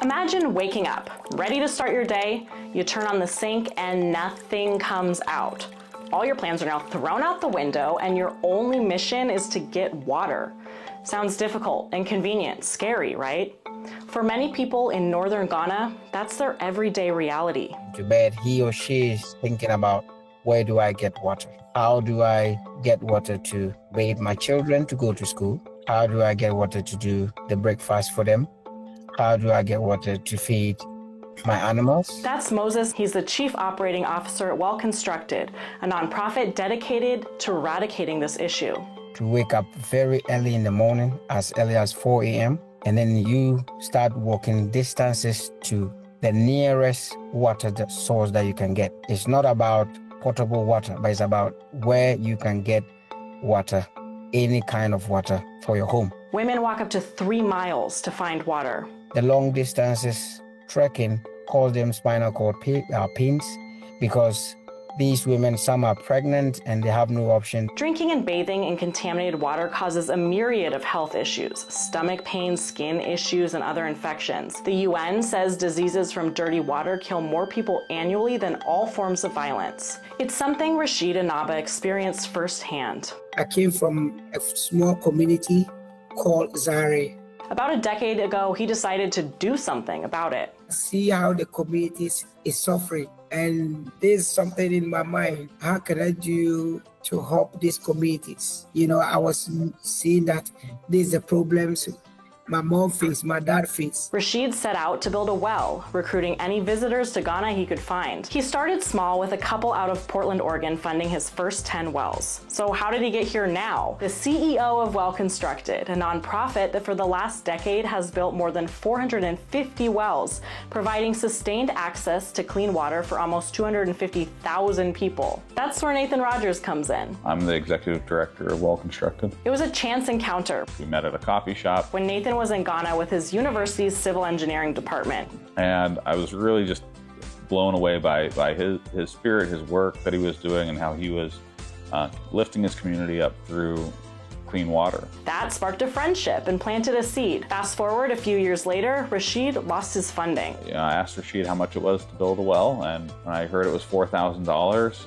Imagine waking up, ready to start your day, you turn on the sink and nothing comes out. All your plans are now thrown out the window and your only mission is to get water. Sounds difficult, inconvenient, scary, right? For many people in northern Ghana, that's their everyday reality. To bed, he or she is thinking about, where do I get water? How do I get water to bathe my children to go to school? How do I get water to do the breakfast for them? How do I get water to feed my animals? That's Moses. He's the Chief Operating Officer at Well Constructed, a nonprofit dedicated to eradicating this issue. To wake up very early in the morning, as early as 4 a.m., and then you start walking distances to the nearest water source that you can get. It's not about potable water, but it's about where you can get water, any kind of water for your home. Women walk up to 3 miles to find water. The long distances trekking cause them spinal cord pains because these women, some are pregnant and they have no option. Drinking and bathing in contaminated water causes a myriad of health issues, stomach pain, skin issues, and other infections. The UN says diseases from dirty water kill more people annually than all forms of violence. It's something Rashid Anaba experienced firsthand. I came from a small community called Zare. About a decade ago, he decided to do something about it. See how the community is suffering, and there's something in my mind. How can I do to help these communities? I was seeing that there's the problems my mom faced, my dad faced. Rashid set out to build a well, recruiting any visitors to Ghana he could find. He started small with a couple out of Portland, Oregon, funding his first 10 wells. So how did he get here now? The CEO of Well Constructed, a nonprofit that for the last decade has built more than 450 wells, providing sustained access to clean water for almost 250,000 people. That's where Nathan Rogers comes in. I'm the executive director of Well Constructed. It was a chance encounter. We met at a coffee shop. When Nathan was in Ghana with his university's civil engineering department. And I was really just blown away by his spirit, his work that he was doing, and how he was lifting his community up through clean water. That sparked a friendship and planted a seed. Fast forward a few years later, Rashid lost his funding. I asked Rashid how much it was to build a well, and when I heard it was $4,000,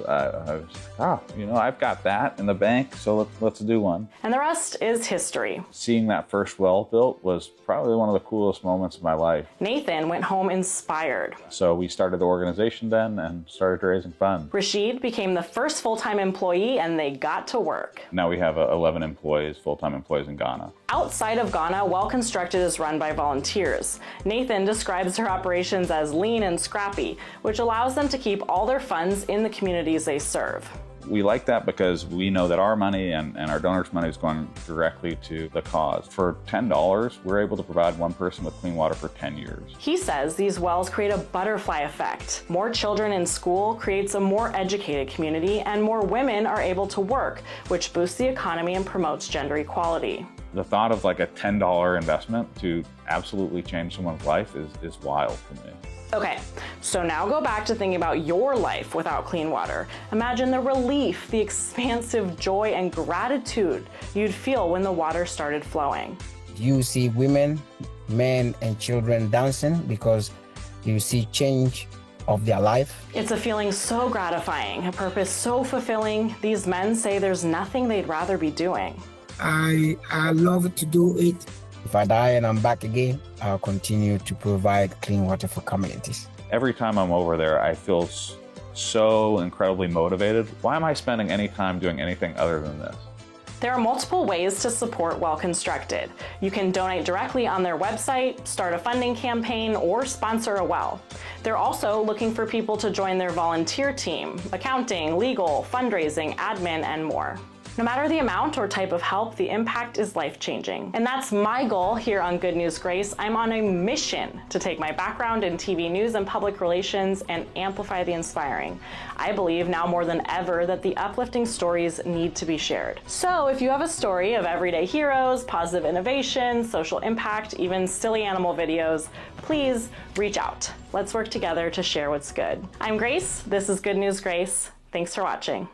I was like, I've got that in the bank, so let's do one. And the rest is history. Seeing that first well built was probably one of the coolest moments of my life. Nathan went home inspired. So we started the organization then and started raising funds. Rashid became the first full-time employee and they got to work. Now we have 11 full-time employees in Ghana. Outside of Ghana, Well Constructed is run by volunteers. Nathan describes their operations as lean and scrappy, which allows them to keep all their funds in the communities they serve. We like that because we know that our money and our donors' money is going directly to the cause. For $10, we're able to provide one person with clean water for 10 years. He says these wells create a butterfly effect. More children in school creates a more educated community, and more women are able to work, which boosts the economy and promotes gender equality. The thought of like a $10 investment to absolutely change someone's life is wild to me. Okay, so now go back to thinking about your life without clean water. Imagine the relief, the expansive joy and gratitude you'd feel when the water started flowing. You see women, men, and children dancing because you see change of their life. It's a feeling so gratifying, a purpose so fulfilling. These men say there's nothing they'd rather be doing. I love to do it. If I die and I'm back again, I'll continue to provide clean water for communities. Every time I'm over there, I feel so incredibly motivated. Why am I spending any time doing anything other than this? There are multiple ways to support Well Constructed. You can donate directly on their website, start a funding campaign, or sponsor a well. They're also looking for people to join their volunteer team, accounting, legal, fundraising, admin, and more. No matter the amount or type of help, the impact is life-changing. And that's my goal here on Good News Grace. I'm on a mission to take my background in TV news and public relations and amplify the inspiring. I believe now more than ever that the uplifting stories need to be shared. So if you have a story of everyday heroes, positive innovation, social impact, even silly animal videos, please reach out. Let's work together to share what's good. I'm Grace. This is Good News Grace. Thanks for watching.